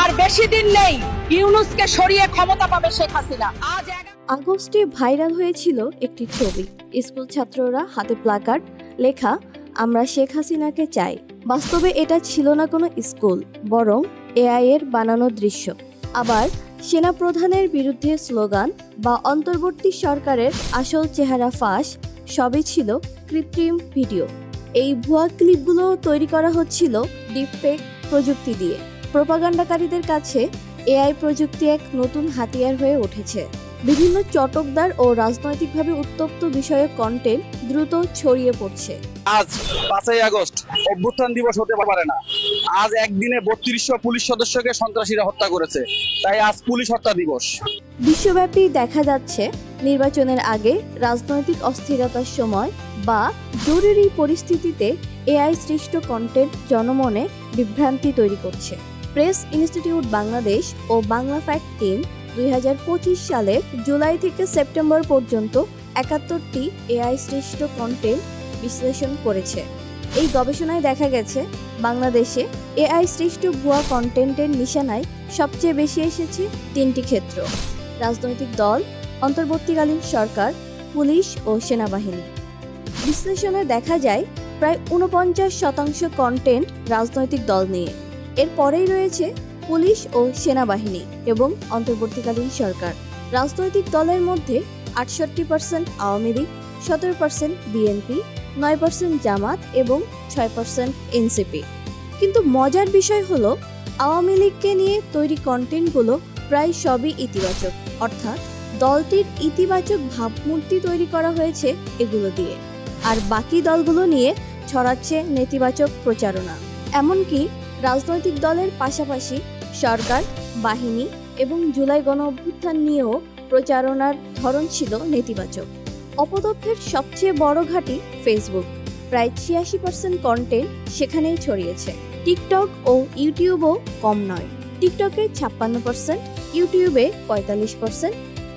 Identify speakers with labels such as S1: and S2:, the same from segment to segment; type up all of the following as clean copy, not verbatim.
S1: আর বেশি দিন নেই ইউনূসকে সরিয়ে ক্ষমতা পাবে শেখ হাসিনা।
S2: আগস্টে ভাইরাল হয়েছিল একটি ছবি। স্কুল ছাত্ররা হাতে প্লাকার্ড, লেখা আমরা শেখ হাসিনাকে চাই। বাস্তবে এটা ছিল না কোনো স্কুল, বরং এআই এর বানানো দৃশ্য। আবার সেনাপ্রধানের বিরুদ্ধে স্লোগান বা অন্তর্বর্তী সরকারের আসল চেহারা ফাঁস, সবই ছিল কৃত্রিম ভিডিও। এই ভুয়া ক্লিপগুলো তৈরি করা হচ্ছিল ডিপফেক প্রযুক্তি দিয়ে। প্রোপাগান্ডাকারীদের কাছে এআই প্রযুক্তি এক নতুন হাতিয়ার হয়ে উঠেছে। বিভিন্ন চটকদার ও রাজনৈতিকভাবে উত্তপ্ত বিষয়ক কন্টেন্ট দ্রুত ছড়িয়ে পড়ছে।
S3: আজ 5ই আগস্ট অভ্যুত্থান দিবস হতে পারে না। আজ একদিনে 3200 পুলিশ সদস্যকে সন্ত্রাসীরা হত্যা করেছে, তাই আজ পুলিশ হত্যা দিবস।
S2: বিশ্বব্যাপী দেখা যাচ্ছে নির্বাচনের আগে, রাজনৈতিক অস্থিরতার সময় বা জরুরি পরিস্থিতিতে এআই সৃষ্ট কন্টেন্ট জনমনে বিভ্রান্তি তৈরি করছে। প্রেস ইনস্টিটিউট বাংলাদেশ ও বাংলা ফ্যাক্ট টিম 2025 সালের জুলাই থেকে সেপ্টেম্বর পর্যন্ত 71টি এআই সৃষ্ট কন্টেন্ট বিশ্লেষণ করেছে। এই গবেষণায় দেখা গেছে বাংলাদেশে এআই সৃষ্ট ভুয়া কন্টেন্টের নিশানায় সবচেয়ে বেশি এসেছে 3টি ক্ষেত্র: রাজনৈতিক দল, অন্তর্বর্তীকালীন সরকার, পুলিশ ও সেনাবাহিনী। বিশ্লেষণে দেখা যায় প্রায় 49% কন্টেন্ট রাজনৈতিক দল নিয়ে। এর পরেই রয়েছে পুলিশ ও সেনাবাহিনী এবং অন্তর্বর্তীকালীন সরকার। রাজনৈতিক দলের মধ্যে 68% আওয়ামী লীগ, 17% বিএনপি, 9% জামাত এবং 6% এনসিপি। কিন্তু মজার বিষয় হলো, আওয়ামী লীগকে নিয়ে তৈরি কন্টেন্টগুলো প্রায় সবই ইতিবাচক, অর্থাৎ দলটির ইতিবাচক ভাবমূর্তি তৈরি করা হয়েছে এগুলো দিয়ে। আর বাকি দলগুলো নিয়ে ছড়াচ্ছে নেতিবাচক প্রচারণা। এমনকি রাজনৈতিক দলের পাশাপাশি সরকার, বাহিনী এবং জুলাই গণঅভ্যুত্থান নিয়েও প্রচারণার ধরন ছিল নেতিবাচক। অপতথ্যের সবচেয়ে বড় ঘাঁটি ফেসবুক। প্রায় 86% কন্টেন্ট সেখানেই ছড়িয়েছে। টিকটক ও ইউটিউবও কম নয়। টিকটকে 56%, ইউটিউবে 45%,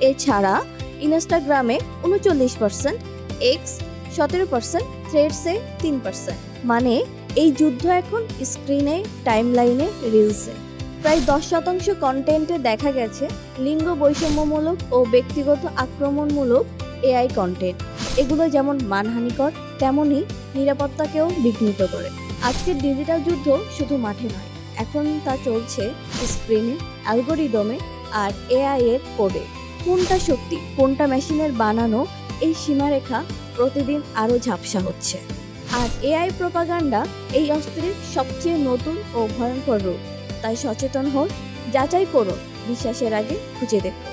S2: এছাড়া ইনস্টাগ্রামে 39%, এক্স 17%, থ্রেডসে 3%। মানে এই যুদ্ধ এখন স্ক্রিনে, টাইমলাইনে, রিলসে। প্রায় 10% কন্টেন্টে দেখা গেছে লিঙ্গ বৈষম্যমূলক ও ব্যক্তিগত আক্রমণমূলক এআই কন্টেন্ট। এগুলো যেমন মানহানিকর, তেমনই নিরাপত্তাকেও বিঘ্নিত করে। আজকের ডিজিটাল যুদ্ধ শুধু মাঠে নয়, এখন তা চলছে স্ক্রিনে, অ্যালগোরিদমে আর এআই এর কোডে। কোনটা সত্যি, কোনটা মেশিনের বানানো, এই সীমারেখা প্রতিদিন আরও ঝাপসা হচ্ছে। আর এআই প্রোপাগান্ডা এই অস্ত্রের সবচেয়ে নতুন ও ভয়ঙ্কর রূপ। তাই সচেতন হন, যাচাই করুন, বিশ্বাসের আগে খুঁজে দেখুন।